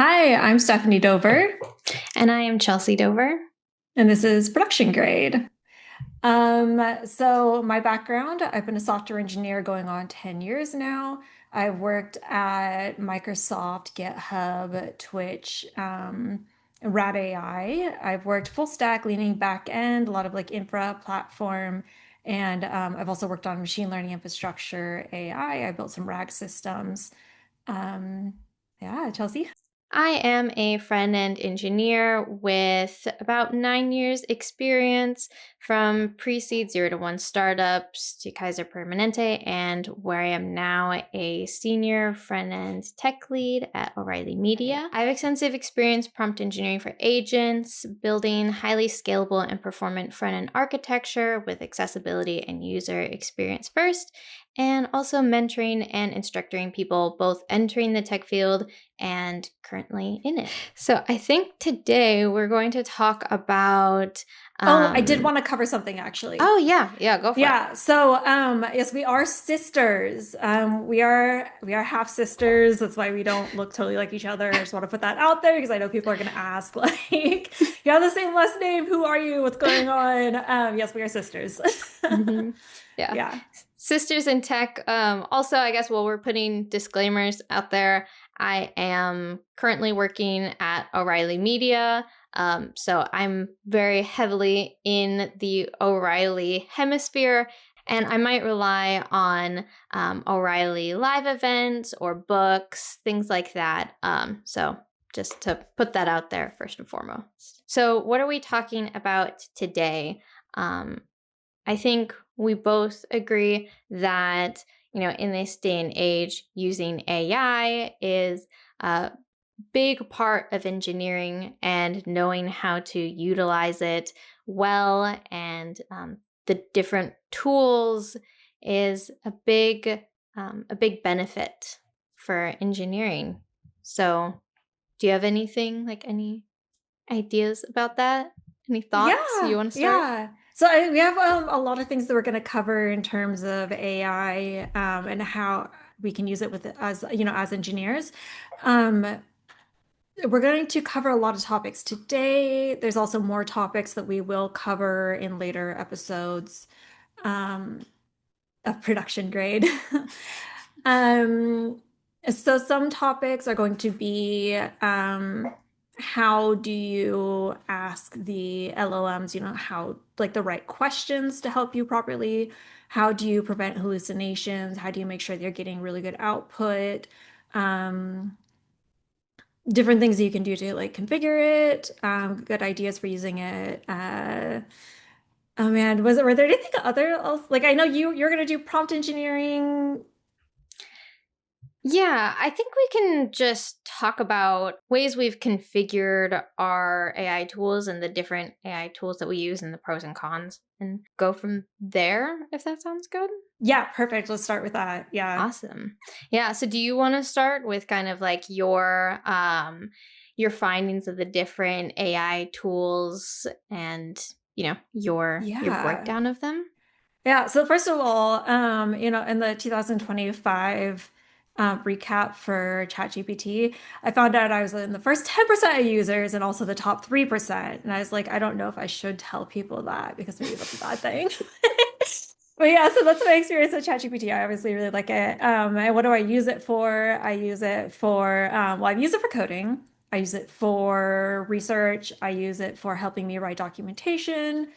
Hi, I'm Stephanie Dover, And I am Chelsea Dover. and this is Production Grade. So my background, I've been a software engineer going on 10 years now. I've worked at Microsoft, GitHub, Twitch, Rad AI. I've worked full stack, leaning back end, a lot of like infra platform, and I've also worked on machine learning infrastructure, AI. I built some RAG systems. Um, yeah, Chelsea. I am a front-end engineer with about 9 years experience from pre-seed 0 to 1 startups to Kaiser Permanente, and where I am now a senior front-end tech lead at O'Reilly Media. I have extensive experience prompt engineering for agents, building highly scalable and performant front-end architecture with accessibility and user experience first, and also mentoring and instructing people both entering the tech field and currently in it. So I think today we're going to talk about. I did want to cover something actually. Oh yeah, go for it. Yeah, so yes, we are sisters. We are half sisters. That's why we don't look totally like each other. I just want to put that out there because I know people are going to ask, like, you have the same last name. Who are you? What's going on? Yes, we are sisters. Mhm. Yeah. Yeah. Sisters in tech. Also, I guess while we're putting disclaimers out there, I am currently working at O'Reilly Media. So I'm very heavily in the O'Reilly hemisphere, and I might rely on O'Reilly live events or books, things like that. So just to put that out there first and foremost. So, what are we talking about today? Um, I think we both agree that, in this day and age, using AI is a big part of engineering, and knowing how to utilize it well and the different tools is a big benefit for engineering. So, do you have anything, like any ideas about that? Any thoughts Yeah, you want to start? yeah. So we have a lot of things that we're going to cover in terms of AI and how we can use it with as engineers. Um, We're going to cover a lot of topics today. There's also more topics that we will cover in later episodes um, of production grade. um, so some topics are going to be how do you ask the LLMs, how like the right questions to help you properly? How do you prevent hallucinations? How do you make sure they're getting really good output? Um, Different things that you can do to like configure it, good ideas for using it. Oh man, were there anything other else? Like I know you're gonna do prompt engineering. Yeah, I think we can just talk about ways we've configured our AI tools and the different AI tools that we use and the pros and cons and go from there, if that sounds good. Yeah, perfect. Let's start with that. Yeah. Awesome. Yeah, so do you want to start with kind of like your findings of the different AI tools and, your Yeah. breakdown of them? Yeah. So first of all, in the 2025 recap for ChatGPT, I found out I was in the first 10% of users and also the top 3%. And I was like, I don't know if I should tell people that because maybe that's a bad thing. But yeah, so that's my experience with ChatGPT. I obviously really like it. And what do I use it for? I use it for, well, I've used it for coding. I use it for research. I use it for helping me write documentation.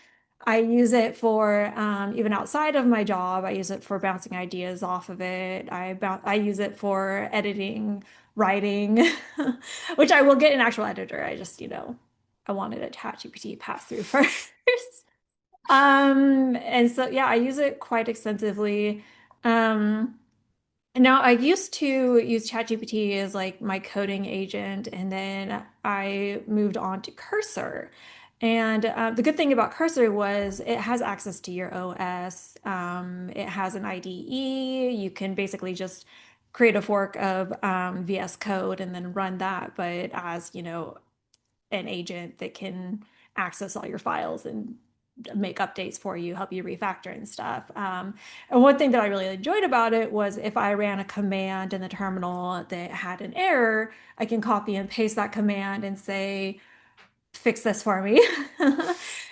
I use it for even outside of my job. I use it for bouncing ideas off of it. I use it for editing, writing, which I will get an actual editor. I just, I wanted a ChatGPT pass through first. And so yeah, I use it quite extensively. Um, Now I used to use ChatGPT as like my coding agent, and then I moved on to Cursor. And the good thing about Cursor was it has access to your OS. It has an IDE. You can basically just create a fork of VS Code and then run that, but as, an agent that can access all your files and make updates for you, help you refactor and stuff. And one thing that I really enjoyed about it was if I ran a command in the terminal that had an error, I can copy and paste that command and say, fix this for me.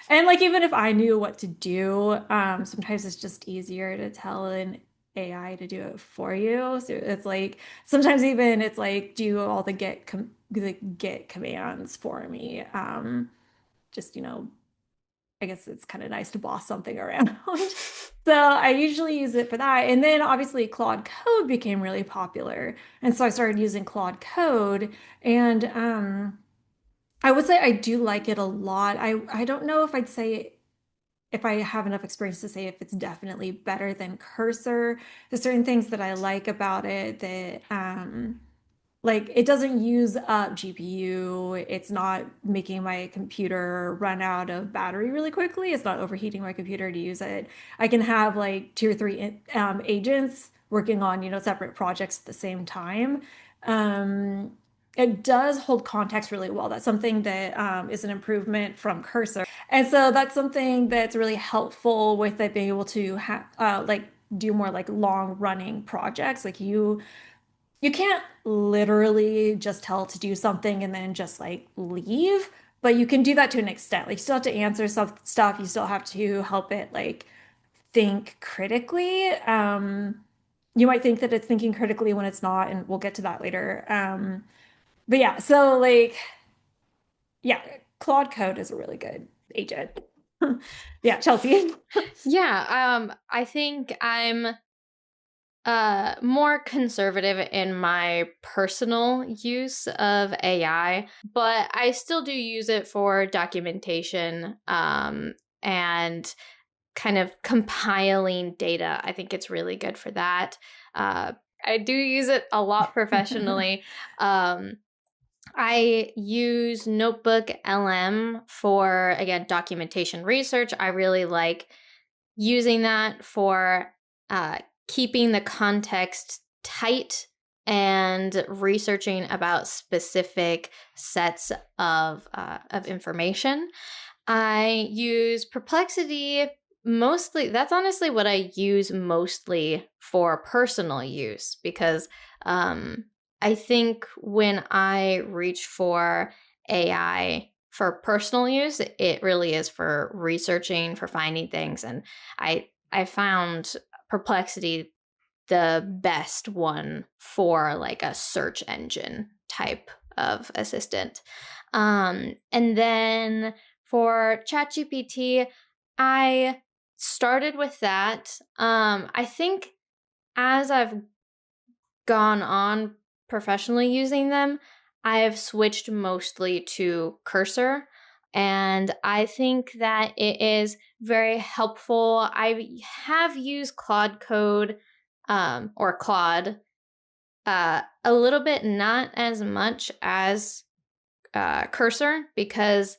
And like even if I knew what to do, sometimes it's just easier to tell an AI to do it for you. So it's like sometimes even it's like do all the git commands for me. Just I guess it's kind of nice to boss something around. So I usually use it for that. And then obviously Claude Code became really popular. And so I started using Claude Code and I would say I do like it a lot. I don't know if I'd say if I have enough experience to say if it's definitely better than Cursor. There's certain things that I like about it that like it doesn't use up GPU. It's not making my computer run out of battery really quickly. It's not overheating my computer to use it. I can have like two or three agents working on, separate projects at the same time. Um, it does hold context really well. That's something that is an improvement from Cursor. And so that's something that's really helpful with it being able to have like do more like long running projects. Like you can't literally just tell it to do something and then just like leave, but you can do that to an extent. Like you still have to answer some stuff. You still have to help it like think critically. You might think that it's thinking critically when it's not, and we'll get to that later. But yeah, so like, yeah, Claude Code is a really good agent. Yeah, Chelsea. Yeah, I think I'm more conservative in my personal use of AI, but I still do use it for documentation and kind of compiling data. I think it's really good for that. Uh, I do use it a lot professionally. I use Notebook LM for, again, documentation research. I really like using that for uh, keeping the context tight and researching about specific sets of information. I use Perplexity mostly. That's honestly what I use mostly for personal use because um, I think when I reach for AI for personal use, it really is for researching, for finding things, and I found Perplexity the best one for like a search engine type of assistant. And then for ChatGPT, I started with that. I think as I've gone on professionally using them, I have switched mostly to Cursor. And I think that it is very helpful. I have used Claude Code or Claude a little bit, not as much as Cursor, because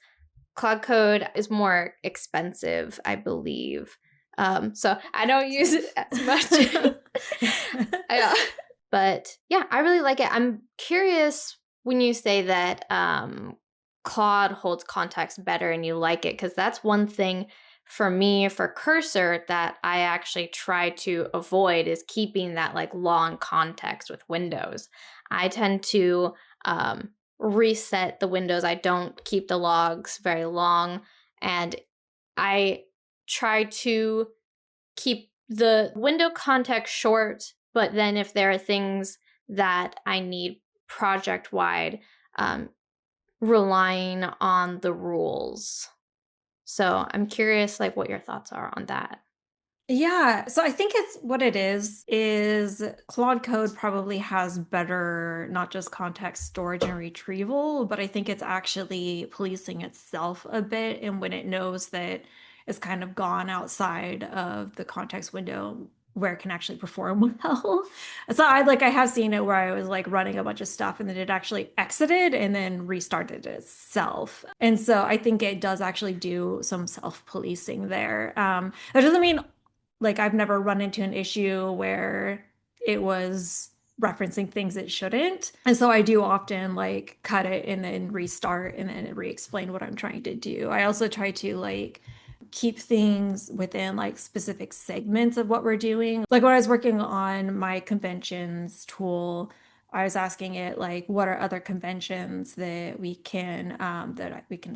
Claude Code is more expensive, I believe. So I don't use it as much. Yeah. But yeah, I really like it. I'm curious when you say that Claude holds context better and you like it, because that's one thing for me for Cursor that I actually try to avoid is keeping that like long context with windows. I tend to reset the windows. I don't keep the logs very long, and I try to keep the window context short, but then if there are things that I need project wide, um, relying on the rules. So I'm curious, like, what your thoughts are on that. Yeah, so I think it's what it is Claude Code probably has better not just context storage and retrieval, but I think it's actually policing itself a bit. And when it knows that it's kind of gone outside of the context window where it can actually perform well. So I have seen it where I was like running a bunch of stuff and then it actually exited and then restarted itself. And so I think it does actually do some self-policing there. That doesn't mean like I've never run into an issue where it was referencing things it shouldn't. And so I do often like cut it and then restart and then re-explain what I'm trying to do. I also try to like keep things within like specific segments of what we're doing. Like when I was working on my conventions tool, I was asking it like, what are other conventions that we can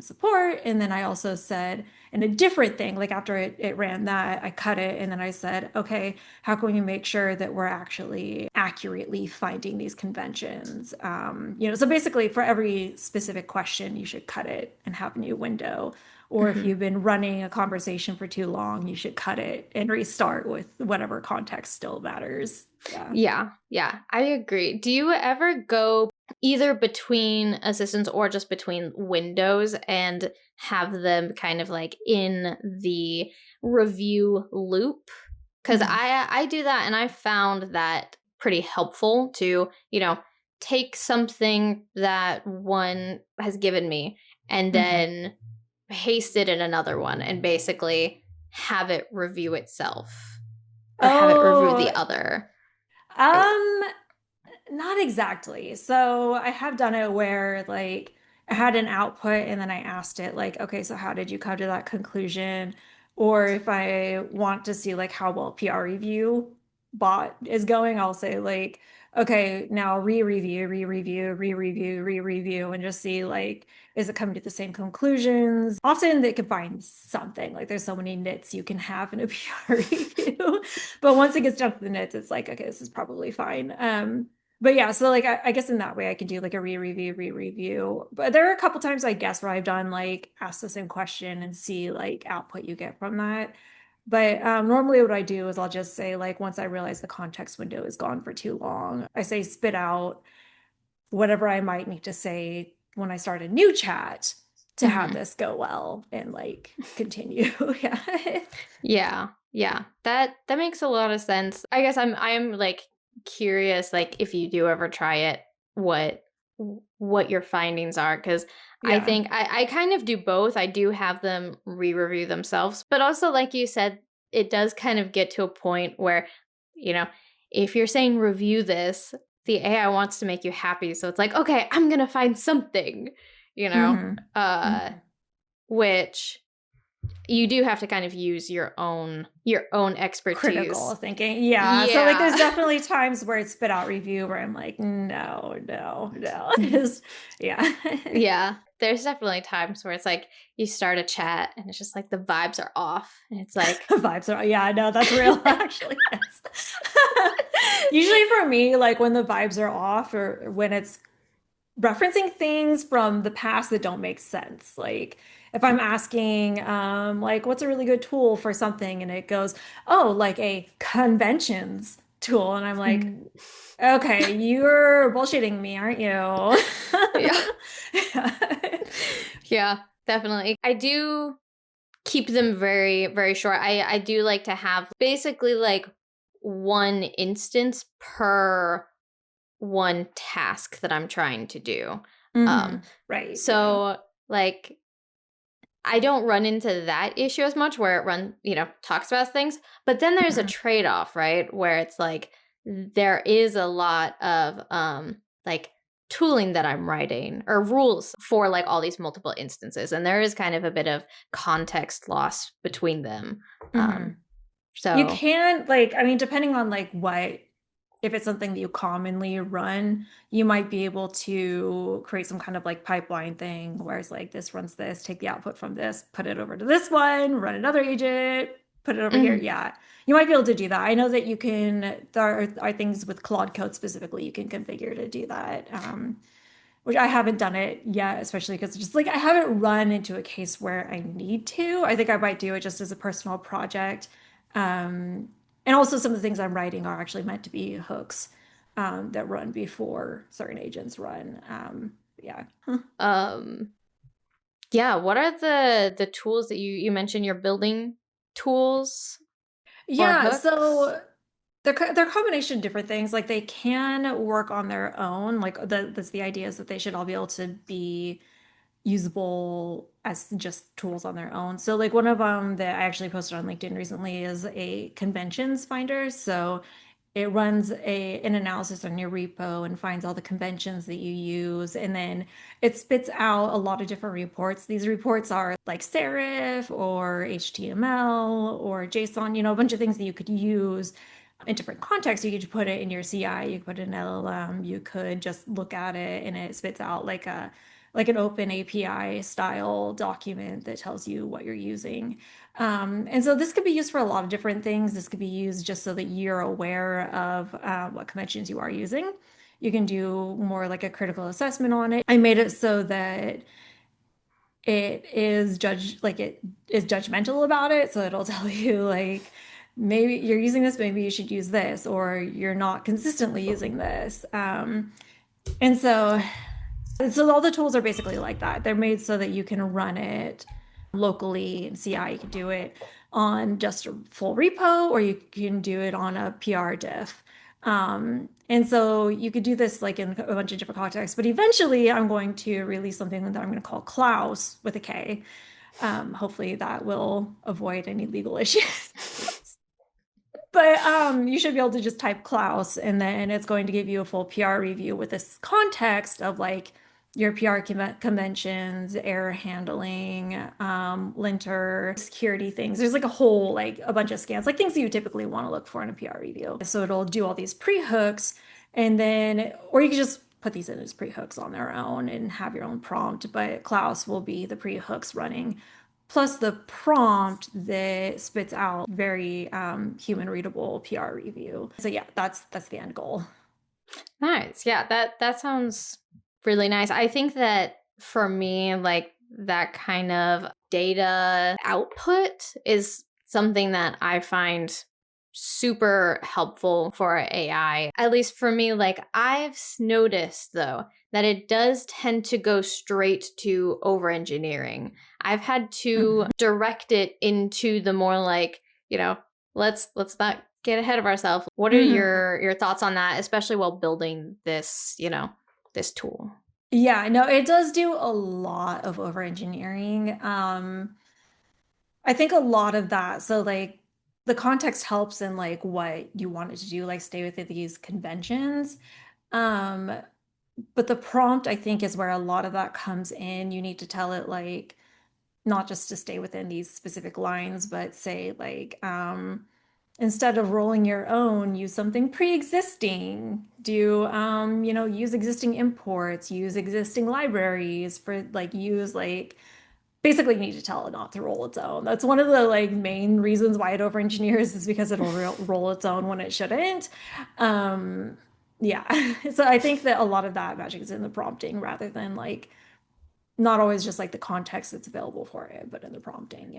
support? And then I also said, in a different thing, like after it ran that, I cut it and then I said, okay, how can we make sure that we're actually accurately finding these conventions? So basically for every specific question, you should cut it and have a new window. Or if Mhm. you've been running a conversation for too long, you should cut it and restart with whatever context still matters. Yeah. Yeah, yeah, I agree. Do you ever go either between assistants or just between windows and have them kind of like in the review loop? Because Mhm. I do that and I found that pretty helpful to, take something that one has given me and Mhm. then paste it in another one and basically have it review itself or have it review Oh, the other. Or um, not exactly. So I have done it where like I had an output and then I asked it like, okay, so how did you come to that conclusion? Or if I want to see like how well PR review bot is going, I'll say like, okay, now re-review, re-review, re-review, re-review, and just see like, is it coming to the same conclusions? Often they can find something. Like there's so many nits you can have in a PR review. But once it gets down to the nits, it's like, okay, this is probably fine. But yeah, so like I guess in that way I can do like a re-review. But there are a couple times I guess where I've done like ask the same question and see like output you get from that. But normally what I do is I'll just say like once I realize the context window is gone for too long, I say spit out whatever I might need to say when I start a new chat to have Mhm. this go well and like continue. Yeah. Yeah, yeah. That makes a lot of sense. I guess I'm like curious, like if you do ever try it, what what your findings are, because I Yeah. think I kind of do both. I do have them re-review themselves, but also like you said, it does kind of get to a point where, you know, if you're saying review this, the AI wants to make you happy. So it's like, okay, I'm gonna find something, you know, Hmm. uh, Hmm. which you do have to kind of use your own Critical expertise. thinking. Yeah. So like Yeah. there's definitely times where it's spit out review where I'm like, no, no, no. Just yeah. Yeah. There's definitely times where it's like you start a chat and it's just like the vibes are off and it's like Vibes are yeah, no, that's real actually. Yes. Usually for me, like when the vibes are off or when it's referencing things from the past that don't make sense. Like if I'm asking like what's a really good tool for something and it goes, "Oh, like a conventions tool." And I'm like, Mm. "Okay, you're bullshitting me, aren't you?" Yeah. Yeah, definitely. I do keep them very, very short. I do like to have basically like one instance per one task that I'm trying to do. Um, Right, yeah. so like I don't run into that issue as much where talks about things, but then there's a Mhm. trade-off, right? Where it's like there is a lot of like tooling that I'm writing or rules for like all these multiple instances and there is kind of a bit of context loss between them. Mhm. Um You so can like, I mean, depending on like what, if it's something that you commonly run, you might be able to create some kind of like pipeline thing where it's like this runs this, take the output from this, put it over to this one, run another agent, put it over here. mhm, Yeah, you might be able to do that. I know that you can, there are things with Claude Code specifically you can configure to do that. Which I haven't done it yet, especially because just like I haven't run into a case where I need to. I think I might do it just as a personal project. Um, and also, some of the things I'm writing are actually meant to be hooks that run before certain agents run. Yeah. um yeah, what are the tools that you mentioned you're building tools or Yeah, hooks? so they're a combination of different things. Like they can work on their own. Like that's the idea is that they should all be able to be usable as just tools on their own. So like one of them that I actually posted on LinkedIn recently is a conventions finder. So it runs an analysis on your repo and finds all the conventions that you use. And then it spits out a lot of different reports. These reports are like serif or HTML or JSON, a bunch of things that you could use in different contexts. You could put it in your CI, you could put it in LLM, you could just look at it and it spits out like an open API style document that tells you what you're using. And so this could be used for a lot of different things. This could be used just so that you're aware of what conventions you are using. You can do more like a critical assessment on it. I made it so that it is judgmental about it. So it'll tell you like, maybe you're using this, maybe you should use this, or you're not consistently using this. And so all the tools are basically like that. They're made so that you can run it locally in CI. You can do it on just a full repo, or you can do it on a PR diff. And so you could do this like in a bunch of different contexts, but eventually I'm going to release something that I'm going to call Klaus with a K. Hopefully that will avoid any legal issues. But you should be able to just type Klaus, and then it's going to give you a full PR review with this context of like your PR conventions, error handling, linter, security things. There's like a bunch of scans, like things that you typically want to look for in a PR review. So it'll do all these pre-hooks, and then, or you can just put these in as pre-hooks on their own and have your own prompt, but Klaus will be the pre-hooks running plus the prompt that spits out very human readable PR review. So yeah, that's the end goal. Nice. Yeah, that sounds really nice. I think that for me, like that kind of data output is something that I find super helpful for AI. At least for me, like I've noticed though that it does tend to go straight to over engineering. I've had to direct it into the more like, let's not get ahead of ourselves. What are your thoughts on that, especially while building this, this tool? Yeah, no, it does do a lot of over engineering. I think a lot of that. So like the context helps in like what you want it to do, like stay within these conventions. Um, but the prompt, I think, is where a lot of that comes in. You need to tell it like not just to stay within these specific lines, but say like instead of rolling your own, use something pre-existing. Do use existing imports, use existing libraries for like use like basically you need to tell it not to roll its own. That's one of the like main reasons why it over engineers is because it'll roll its own when it shouldn't. Um, yeah. So I think that a lot of that magic is in the prompting rather than like not always just like the context that's available for it, but in the prompting.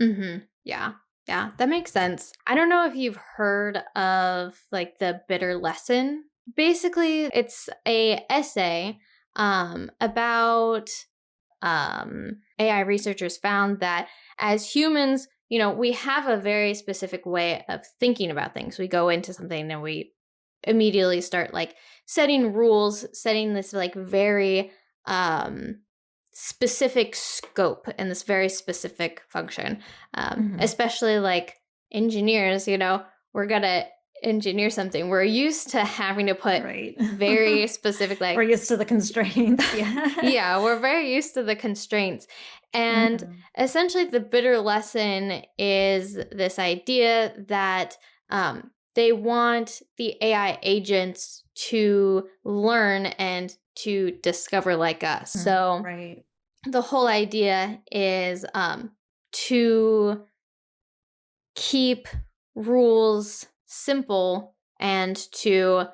Yeah. Yeah. Yeah, that makes sense. I don't know if you've heard of like the bitter lesson. Basically, it's a essay about AI researchers found that as humans, we have a very specific way of thinking about things. We go into something and we immediately start like setting rules, setting this like very specific scope and this very specific function. Especially like engineers, we're gonna engineer something. We're used to having to put very specific like we're used to the constraints. Yeah. yeah, we're very used to the constraints. And essentially the bitter lesson is this idea that they want the AI agents to learn and to discover like us. So the whole idea is to keep rules simple and to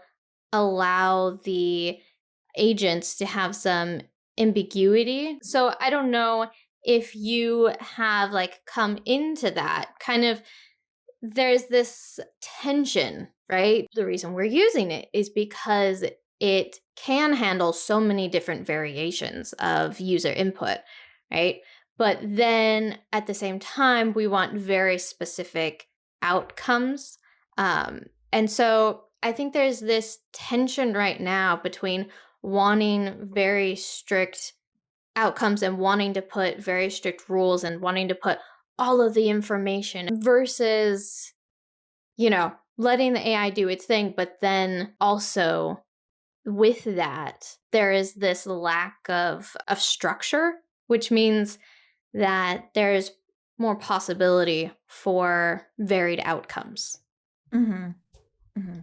allow the agents to have some ambiguity. So I don't know if you have like come into that kind of, there's this tension, right? The reason we're using it is because it can handle so many different variations of user input, right? But then at the same time, we want very specific outcomes. And so I think there's this tension right now between wanting very strict outcomes and wanting to put very strict rules and wanting to put all of the information versus, letting the AI do its thing, but then also with that, there is this lack of structure, which means that there's more possibility for varied outcomes. Mm-hmm. Mm-hmm.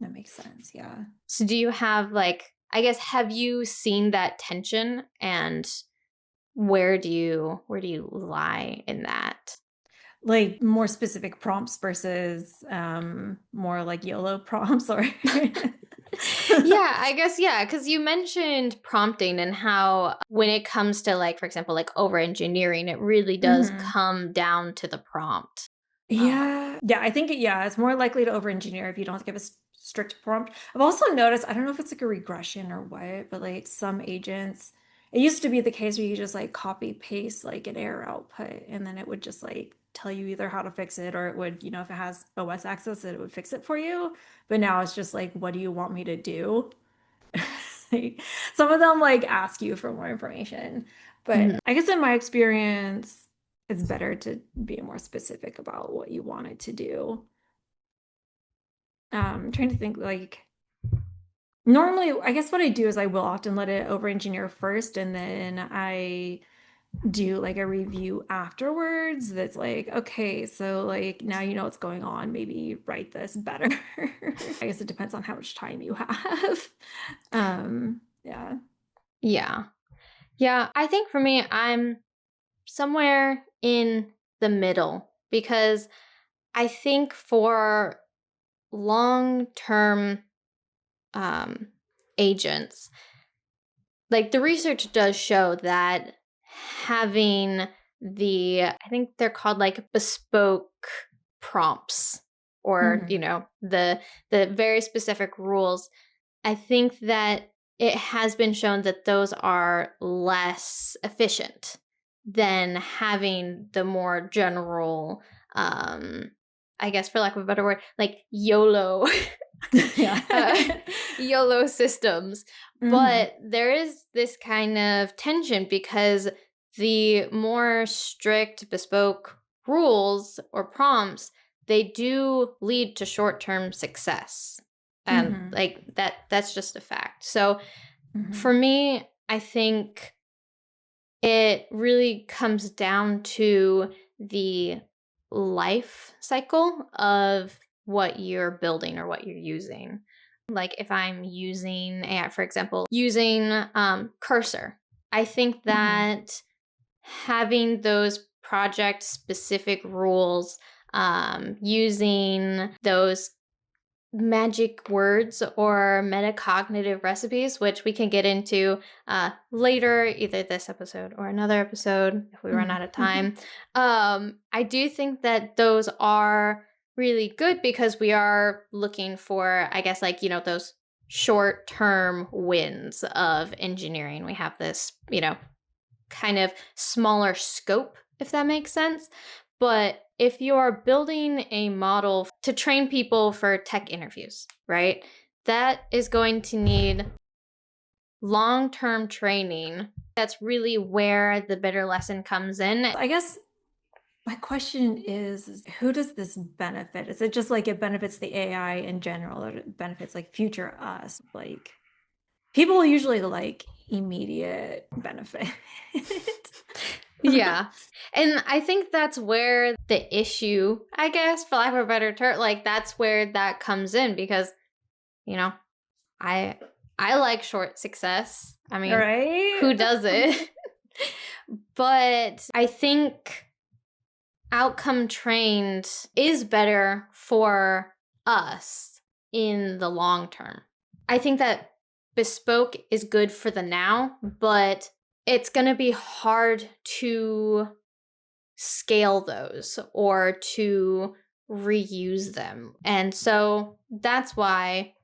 That makes sense. Yeah. So do you have like, I guess, have you seen that tension, and where do you lie in that? Like more specific prompts versus more like YOLO prompts or Yeah, I guess, yeah, because you mentioned prompting and how when it comes to, like, for example, like over engineering, it really does hmm come down to the prompt. Yeah. Yeah, I think it's more likely to over-engineer if you don't give a strict prompt. I've also noticed, I don't know if it's like a regression or what, but like some agents, it used to be the case where you just like copy paste like an error output and then it would just like tell you either how to fix it or it would, if it has OS access, it would fix it for you. But now it's just like, what do you want me to do? Like, some of them like ask you for more information. But Mhm. I guess in my experience, it's better to be more specific about what you want it to do. I'm trying to think like normally, I guess what I do is I will often let it over engineer first and then I do like a review afterwards that's like, okay, so like now you know what's going on, maybe write this better. I guess it depends on how much time you have. Yeah. Yeah. Yeah, I think for me, I'm somewhere in the middle because I think for long-term um, agents, like the research does show that having I think they're called like bespoke prompts, or hmm the very specific rules. I think that it has been shown that those are less efficient than having the more general, um I guess, for lack of a better word, like YOLO Yeah. uh, YOLO systems. hmm But there is this kind of tension because the more strict bespoke rules or prompts, they do lead to short-term success. And hmm like that's just a fact. So hmm for me, I think it really comes down to the life cycle of what you're building or what you're using. Like if I'm using AI, for example, using Cursor, I think hmm that having those project specific rules, using those magic words or metacognitive recipes, which we can get into later, either this episode or another episode if we run out of hmm time. I do think that those are really good because we are looking for, I guess, like, those short term wins of engineering. We have this, kind of smaller scope, if that makes sense. But if you're building a model to train people for tech interviews, right, that is going to need long term training. That's really where the better lesson comes in. I guess my question is who does this benefit? Is it just like it benefits the AI in general, or it benefits like future us? Like people usually like immediate benefit. Yeah. And I think that's where the issue, I guess, for lack of a better term, like that's where that comes in because, you know, I I like short success. I mean, Right? who does it? But I think outcome trained is better for us in the long term. I think that bespoke is good for the now, but it's going to be hard to scale those or to reuse them. And so that's why,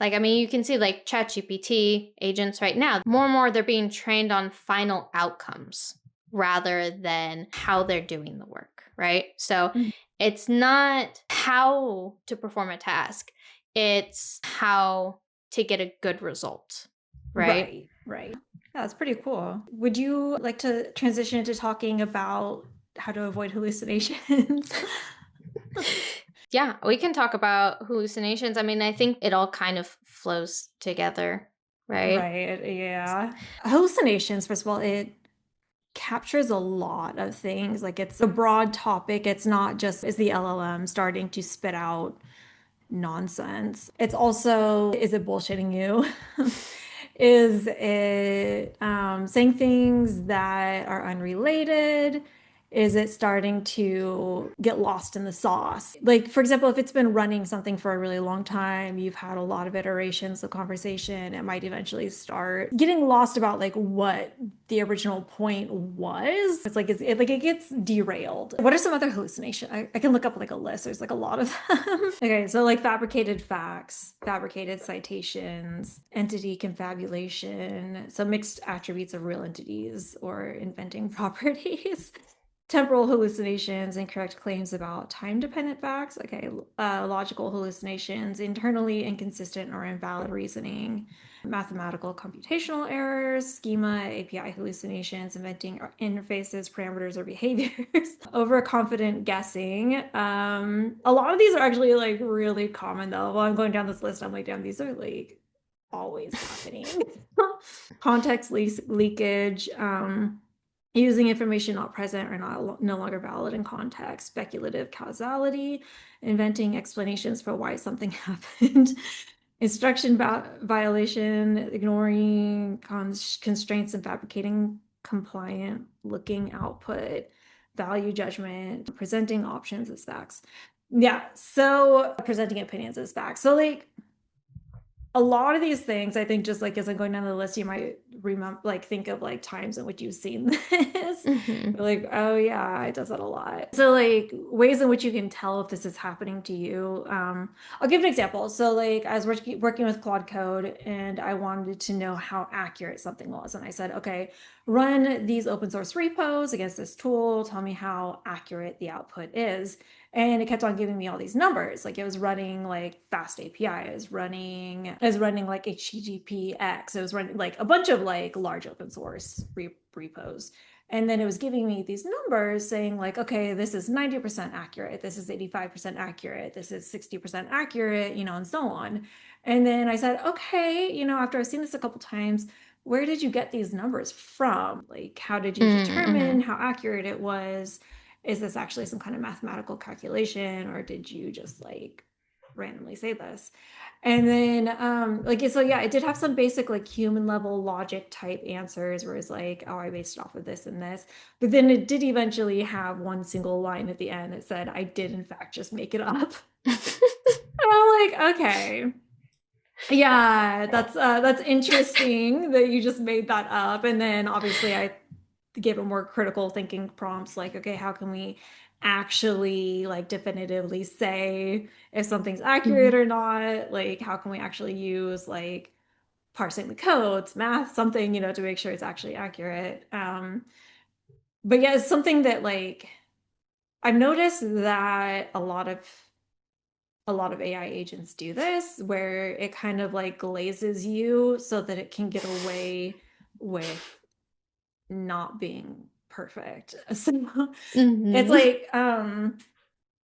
like, I mean, you can see like ChatGPT agents right now, more and more they're being trained on final outcomes rather than how they're doing the work, right? So Mhm. it's not how to perform a task, it's how to get a good result, right? Right, right. Yeah, that's pretty cool. Would you like to transition into talking about how to avoid hallucinations? Yeah, we can talk about hallucinations. I mean, I think it all kind of flows together, right? Right. Yeah. Hallucinations, first of all, it captures a lot of things. Like it's a broad topic. It's not just is the LLM starting to spit out nonsense. It's also, is it bullshitting you? Is it saying things that are unrelated? Is it starting to get lost in the sauce? Like, for example, if it's been running something for a really long time, you've had a lot of iterations of conversation, it might eventually start getting lost about like what the original point was. It's like it gets derailed. What are some other hallucinations? I can look up like a list. There's like a lot of them. Okay, so like fabricated facts, fabricated citations, entity confabulation, so mixed attributes of real entities or inventing properties. Temporal hallucinations, incorrect claims about time-dependent facts. Okay, logical hallucinations, internally inconsistent or invalid reasoning, mathematical computational errors, schema, API hallucinations, inventing interfaces, parameters, or behaviors, overconfident guessing. A lot of these are actually like really common though. While I'm going down this list, I'm like, damn, these are like always happening. Context leakage, using information not present or not no longer valid in context, speculative causality, inventing explanations for why something happened, instruction violation, ignoring constraints and fabricating compliant looking output, value judgment, presenting options as facts. Yeah, so presenting opinions as facts. So like a lot of these things, I think, just like as I'm going down the list, you might remember, like, think of like times in which you've seen this. Hmm. You're like, oh yeah, it does that a lot. So like ways in which you can tell if this is happening to you. I'll give an example. So like I was working with Claude Code and I wanted to know how accurate something was. And I said, okay, run these open source repos against this tool. Tell me how accurate the output is. And it kept on giving me all these numbers. Like it was running like fast API, it was running like HTTPX, it was running like a bunch of like large open source repos. And then it was giving me these numbers saying like, okay, this is 90% accurate, this is 85% accurate, this is 60% accurate, and so on. And then I said, okay, after I've seen this a couple times, where did you get these numbers from? Like, how did you Mm-hmm. determine how accurate it was? Is this actually some kind of mathematical calculation, or did you just like randomly say this? And then like so yeah, it did have some basic like human level logic type answers where it's like, oh, I based it off of this and this. But then it did eventually have one single line at the end that said, I did in fact just make it up. And I'm like, okay. Yeah, that's interesting that you just made that up. And then obviously I give it more critical thinking prompts like, okay, how can we actually like definitively say if something's accurate Hmm. or not? Like, how can we actually use like parsing the codes, math, something, to make sure it's actually accurate. But yeah, it's something that like I've noticed that a lot of AI agents do this, where it kind of like glazes you so that it can get away with not being perfect. So it's Hmm.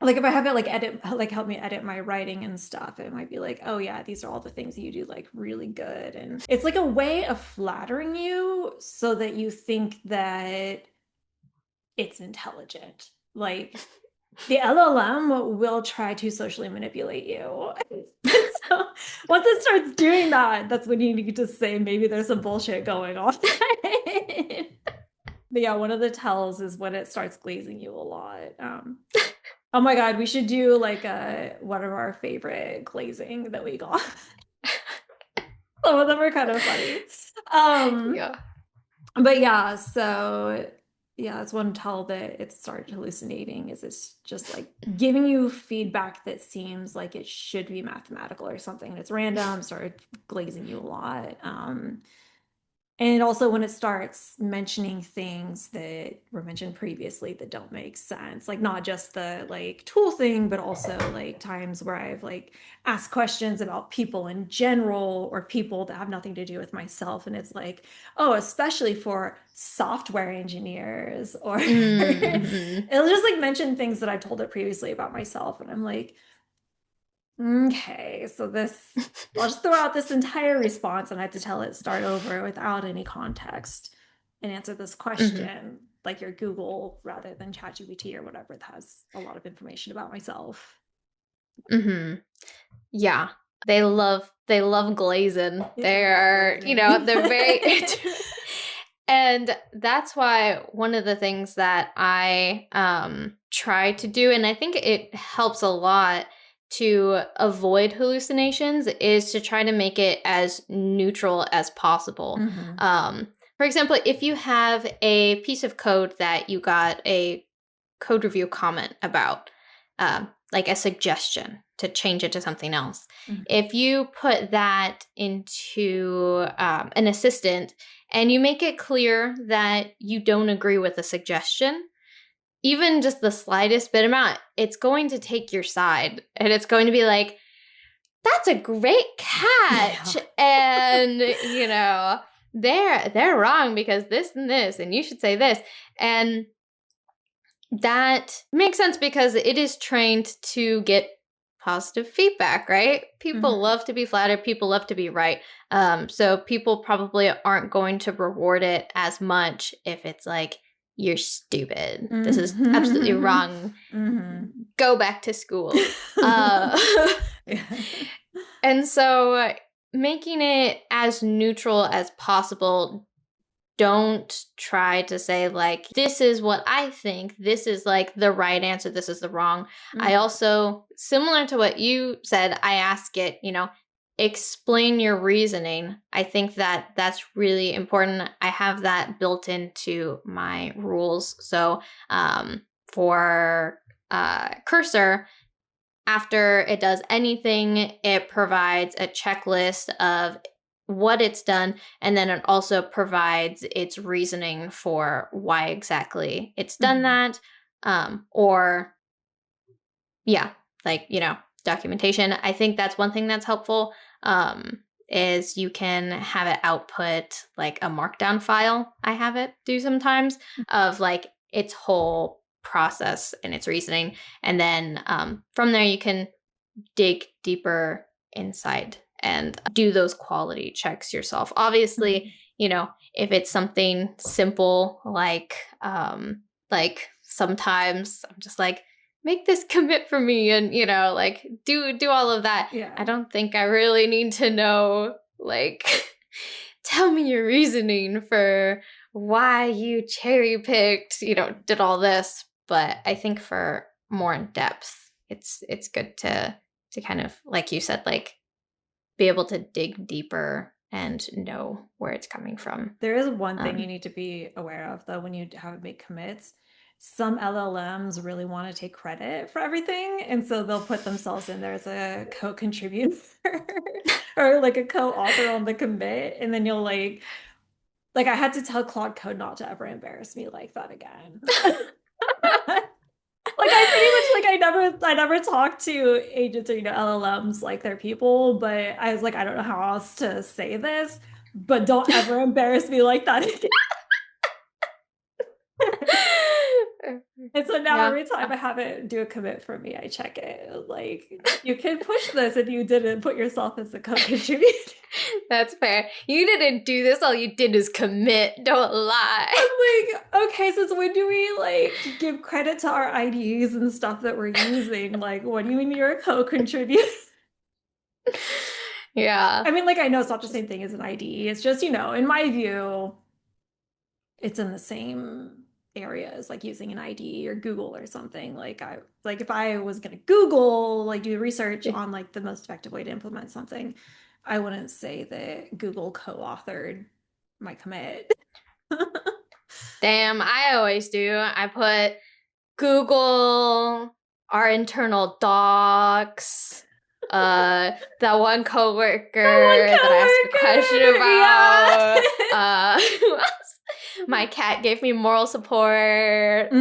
like if I have it like help me edit my writing and stuff, it might be like, oh yeah, these are all the things you do like really good. And it's like a way of flattering you so that you think that it's intelligent. Like the LLM will try to socially manipulate you. So once it starts doing that, that's when you need to say maybe there's some bullshit going on. But yeah, one of the tells is when it starts glazing you a lot. Oh my God, we should do like one of our favorite glazing that we got. Some of them are kind of funny. Um, Yeah. but yeah, so yeah, that's one tell that it started hallucinating is it's just like giving you feedback that seems like it should be mathematical or something. It's random, started glazing you a lot. And also when it starts mentioning things that were mentioned previously that don't make sense, like not just the like tool thing, but also like times where I've like asked questions about people in general or people that have nothing to do with myself. And it's like, oh, especially for software engineers, or Mm-hmm. it'll just like mention things that I've told it previously about myself. And I'm like, okay, so this, I'll just throw out this entire response and I have to tell it start over without any context and answer this Mm-hmm. question like your Google rather than ChatGPT or whatever that has a lot of information about myself. Mm-hmm. Yeah. They love glazing. Yeah, I love They're, glazing. they're very into it. And that's why one of the things that I try to do, and I think it helps a lot to avoid hallucinations, is to try to make it as neutral as possible. Hmm. For example, if you have a piece of code that you got a code review comment about, like a suggestion to change it to something else. Hmm. If you put that into an assistant and you make it clear that you don't agree with the suggestion, even just the slightest bit amount, it's going to take your side and it's going to be like, that's a great Yeah. catch. And, they're wrong because this and this, and you should say this. And that makes sense because it is trained to get positive feedback, right? People Hmm. love to be flattered. People love to be right. So people probably aren't going to reward it as much if it's like, you're stupid. This is absolutely Hmm. wrong. Hmm. Go back to school. Uh, Yeah. and so making it as neutral as possible, don't try to say like, this is what I think, this is like the right answer, this is the wrong. I Hmm. also, similar to what you said, I ask it, explain your reasoning. I think that that's really important. I have that built into my rules. So for cursor, after it does anything, it provides a checklist of what it's done, and then it also provides its reasoning for why exactly it's done Hmm. that. Or, yeah, like, documentation. I think that's one thing that's helpful. Is you can have it output like a markdown file. I have it do sometimes of like its whole process and its reasoning. And then from there, you can dig deeper inside and do those quality checks yourself. Obviously, Hmm. if it's something simple like sometimes I'm just like, make this commit for me and like do all of that. I Yeah. don't think I really need to know like tell me your reasoning for why you cherry picked, did all this. But I think for more in depth, it's good to kind of, like you said, like be able to dig deeper and know where it's coming from. There is one thing you Um, need to be aware of though when you have to make commits. Some LLMs really want to take credit for everything, and so they'll put themselves in there as a co-contributor or like a co-author on the commit, and then you'll like I had to tell Claude Code not to ever embarrass me like that again. Like I pretty much like I never talk to agents or LLMs like they're people, but I was like I don't know how else to say this, but don't ever embarrass me like that again. And so now yeah. every time I have it do a commit for me, I check it. Like, you can push this and you didn't put yourself as a co-contributor. That's fair. You didn't do this. All you did is commit. Don't lie. I'm like, okay, since when do we like give credit to our IDs and stuff that we're using? Like, what do you mean you're a co-contributor? Yeah. I mean, like, I know it's not the same thing as an ID. It's just, in my view, it's in the same area as like using an ID or Google or something. Like if I was gonna Google, like do research on like the most effective way to implement something, I wouldn't say that Google co-authored my commit. Damn, I always do. I put Google, our internal docs. that one That coworker that I asked a question about. Who else? My cat gave me moral support.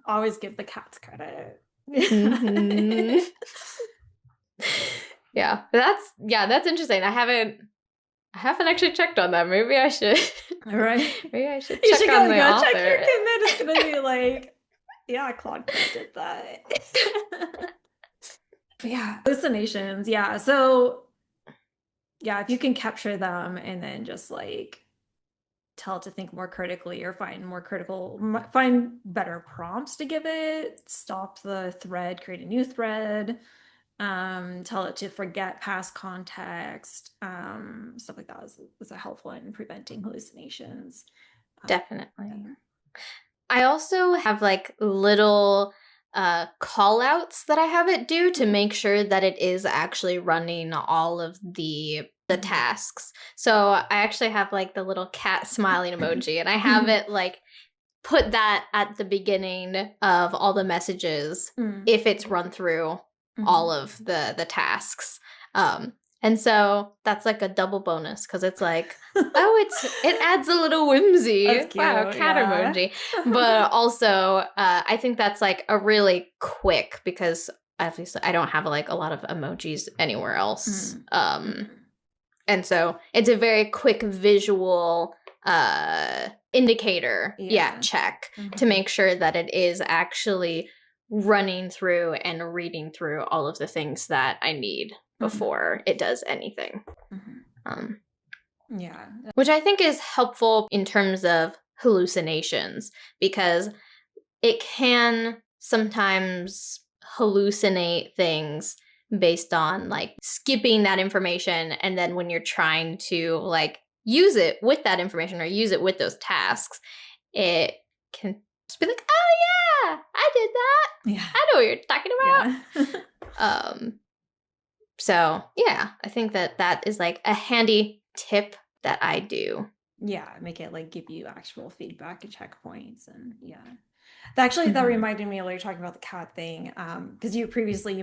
Always give the cats credit. Mhm. Yeah, that's interesting. I haven't actually checked on that. Maybe I should. Right. Maybe I should You check should on go the check your author. commit. It's gonna be like, yeah, Claude Code did that. But yeah, hallucinations. Yeah. So yeah, if you can capture them and then just like tell it to think more critically or find better prompts to give it, stop the thread, create a new thread, tell it to forget past context, stuff like that is a helpful in preventing hallucinations. Definitely. I also have like little call outs that I have it do to make sure that it is actually running all of the tasks. So I actually have like the little cat smiling emoji, and I have it like put that at the beginning of all the messages if it's run through all of the tasks. And so that's like a double bonus because it's like, oh, it adds a little whimsy. That's cute. Wow, cat emoji. But also, I think that's like a really quick, because obviously I don't have like a lot of emojis anywhere else. And so it's a very quick visual indicator, check to make sure that it is actually running through and reading through all of the things that I need before it does anything. Which I think is helpful in terms of hallucinations, because it can sometimes hallucinate things based on like skipping that information, and then when you're trying to like use it with that information or use it with those tasks, it can just be like, oh yeah, I did that. Yeah. I know what you're talking about. So yeah, I think that is like a handy tip that I do. Yeah, make it like give you actual feedback and checkpoints, and that reminded me while you're talking about the cat thing, because you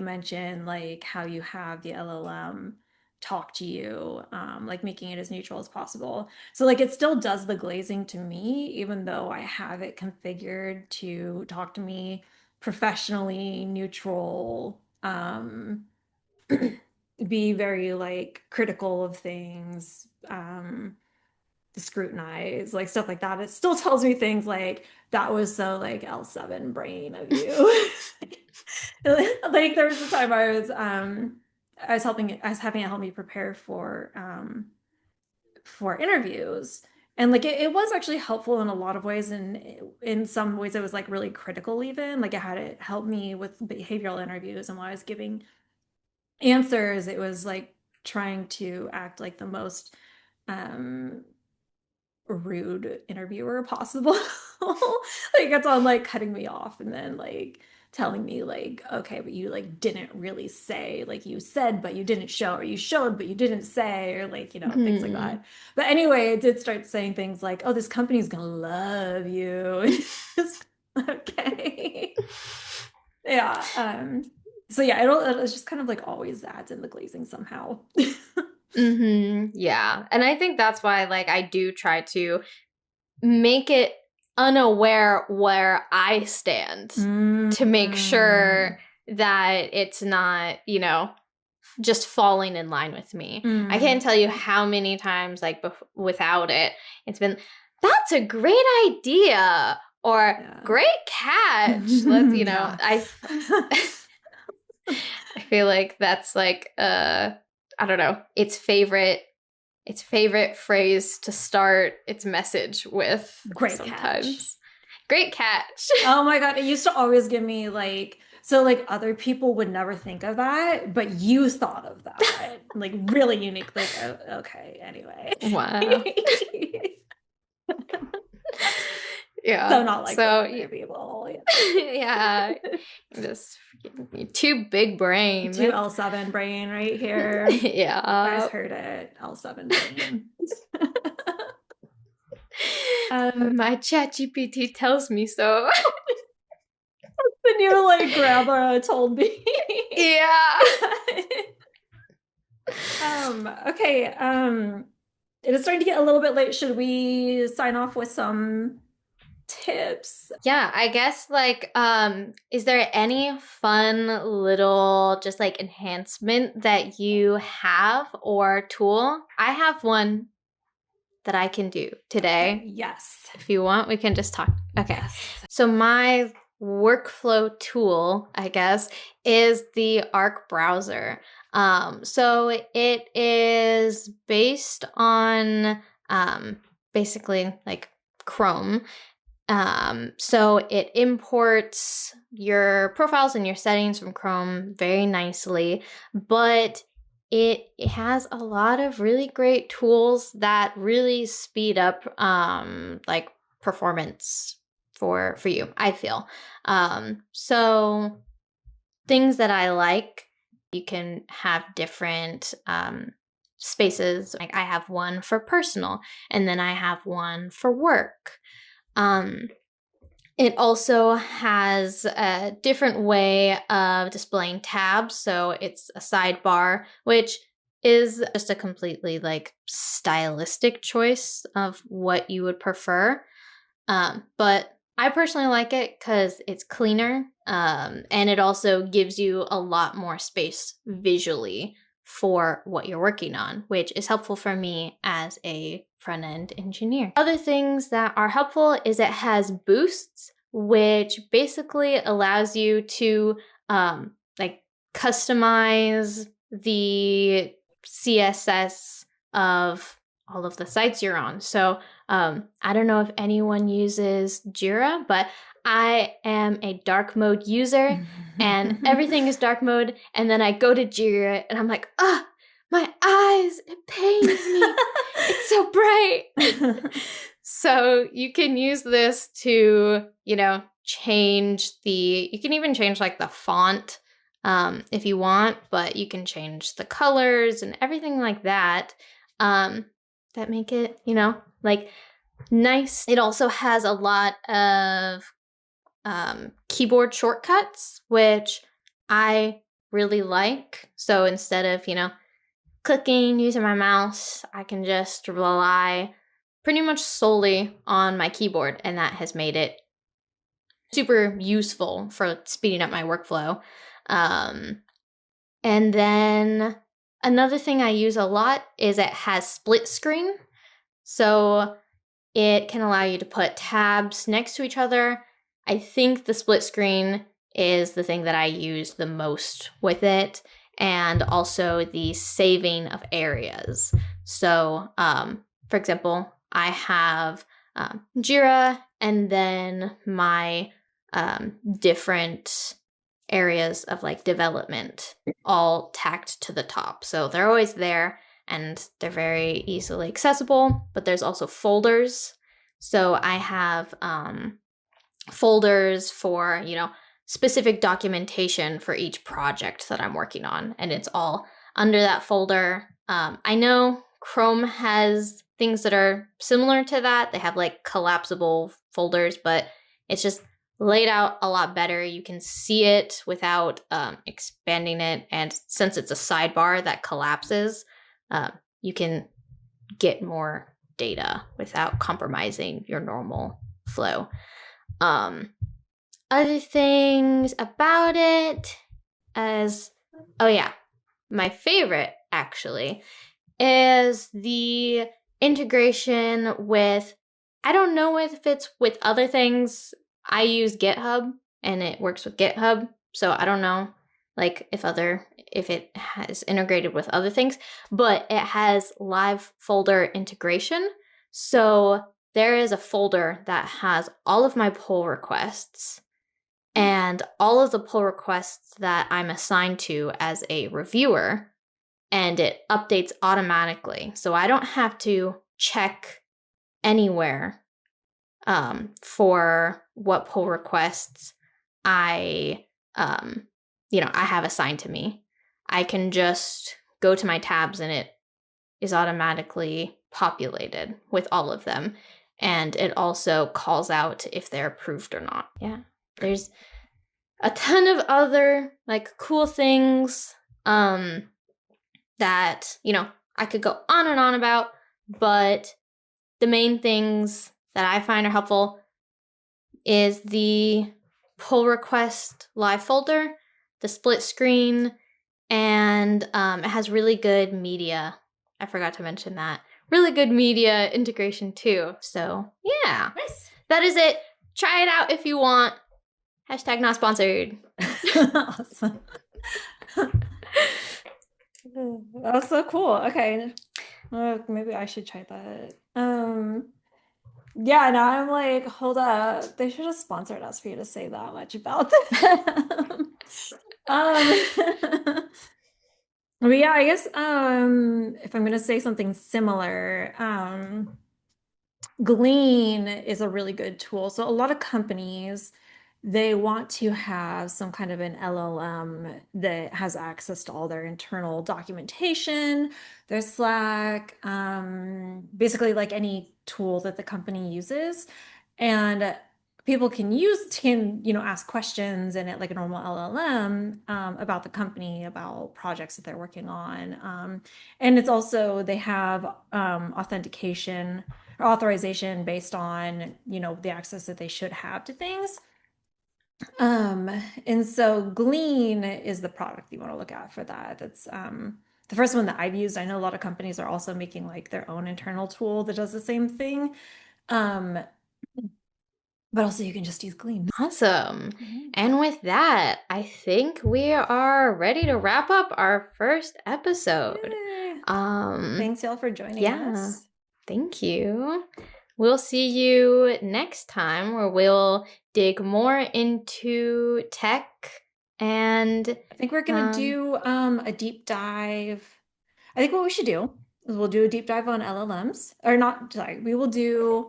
mentioned like how you have the LLM talk to you, like making it as neutral as possible. So like it still does the glazing to me, even though I have it configured to talk to me professionally neutral, be very like critical of things, scrutinize, like stuff like that. It still tells me things like, that was so like L7 brain of you. Like there was a time I was having it help me prepare for interviews. And like it was actually helpful in a lot of ways, and in some ways it was like really critical. Even like it had it help me with behavioral interviews, and while I was giving answers, it was like trying to act like the most rude interviewer possible. Like it's on like cutting me off and then like telling me like, okay, but you like didn't really say, like you said but you didn't show, or you showed but you didn't say, or like things like that. But anyway, it did start saying things like, oh, this company's gonna love you. Okay. Yeah. So yeah, it's just kind of like always adds in the glazing somehow. Yeah. And I think that's why like I do try to make it unaware where I stand to make sure that it's not, just falling in line with me. I can't tell you how many times like without it, it's been, that's a great idea, or great catch. Let's, I feel like that's like I don't know, its favorite phrase to start its message with. Great sometimes. Catch. Great catch. Oh my God. It used to always give me like, so like other people would never think of that, but you thought of that. Like really unique. Like, oh, okay, anyway. Wow. Yeah. So not like other people. Yeah. Just too big brain. Too L7 brain right here. Yeah. You guys heard it. L7 brain. My ChatGPT tells me so. The new like grandma told me. Yeah. Okay. It is starting to get a little bit late. Should we sign off with some tips? Yeah, I guess like is there any fun little just like enhancement that you have or tool? I have one that I can do Okay, today. yes. If you want, we can just talk. Okay. Yes. So my workflow tool, I guess, is the Arc browser. So it is based on basically like Chrome. So it imports your profiles and your settings from Chrome very nicely, but it has a lot of really great tools that really speed up like performance for you, I feel. So things that I like, you can have different spaces. Like I have one for personal, and then I have one for work. Um, it also has a different way of displaying tabs. So it's a sidebar, which is just a completely like stylistic choice of what you would prefer. But I personally like it because it's cleaner, and it also gives you a lot more space visually for what you're working on, which is helpful for me as a front end engineer. Other things that are helpful is it has boosts, which basically allows you to like customize the CSS of all of the sites you're on. So I don't know if anyone uses Jira, but I am a dark mode user and everything is dark mode. And then I go to Jira and I'm like, ah, my eyes, it pains me. It's so bright. So you can use this to, change you can even change like the font if you want, but you can change the colors and everything like that that make it, like nice. It also has a lot of keyboard shortcuts, which I really like. So instead of, clicking using my mouse, I can just rely pretty much solely on my keyboard. And that has made it super useful for speeding up my workflow. Um, and then another thing I use a lot is it has split screen. So it can allow you to put tabs next to each other. I think the split screen is the thing that I use the most with it, and also the saving of areas. So, for example, I have Jira and then my different areas of like development all tacked to the top. So they're always there and they're very easily accessible, but there's also folders. So I have folders for, specific documentation for each project that I'm working on, and it's all under that folder. I know Chrome has things that are similar to that. They have like collapsible folders, but it's just laid out a lot better. You can see it without expanding it. And since it's a sidebar that collapses, you can get more data without compromising your normal flow. Other things about it as, oh yeah, my favorite actually is the integration with, I don't know if it's with other things. I use GitHub and it works with GitHub. So I don't know like if it has integrated with other things, but it has live folder integration. So there is a folder that has all of my pull requests and all of the pull requests that I'm assigned to as a reviewer, and it updates automatically. So I don't have to check anywhere for what pull requests I I have assigned to me. I can just go to my tabs and it is automatically populated with all of them. And it also calls out if they're approved or not. Yeah. There's a ton of other like cool things. that, I could go on and on about, but the main things that I find are helpful is the pull request live folder, the split screen, and it has really good media. I forgot to mention that. Really good media integration too. So yeah, Nice. that is it. Try it out if you want. Hashtag not sponsored. Awesome. That's so cool. Okay. Maybe I should try that. Yeah, now I'm like, hold up. They should have sponsored us for you to say that much about them. But yeah, I guess if I'm gonna say something similar, Glean is a really good tool. So a lot of companies, they want to have some kind of an LLM that has access to all their internal documentation, their Slack, basically like any tool that the company uses. And people can ask questions in it like a normal LLM about the company, about projects that they're working on. And it's also, they have authentication or authorization based on, the access that they should have to things. And so Glean is the product you want to look at for that. That's the first one that I've used. I know a lot of companies are also making like their own internal tool that does the same thing. Um, but also you can just use Glean. Awesome. Mhm. And with that, I think we are ready to wrap up our first episode. Yay. Um, Thanks y'all for joining yeah, us. thank you. We'll see you next time where we'll dig more into tech and I think we're gonna do a deep dive. I think what we should do is we'll do a deep dive on LLMs, or not, sorry, we will do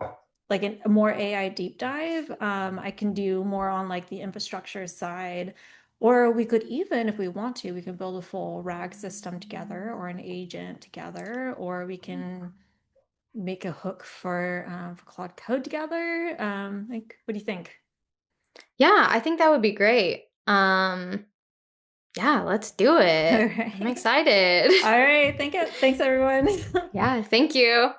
like a more AI deep dive. I can do more on like the infrastructure side, or we could even, if we want to, we can build a full RAG system together or an agent together, or we can make a hook for Claude Code together. Like, what do you think? yeah, I think that would be great. Yeah, let's do All it. I'm right. excited. All right. Thanks everyone. Yeah, thank you.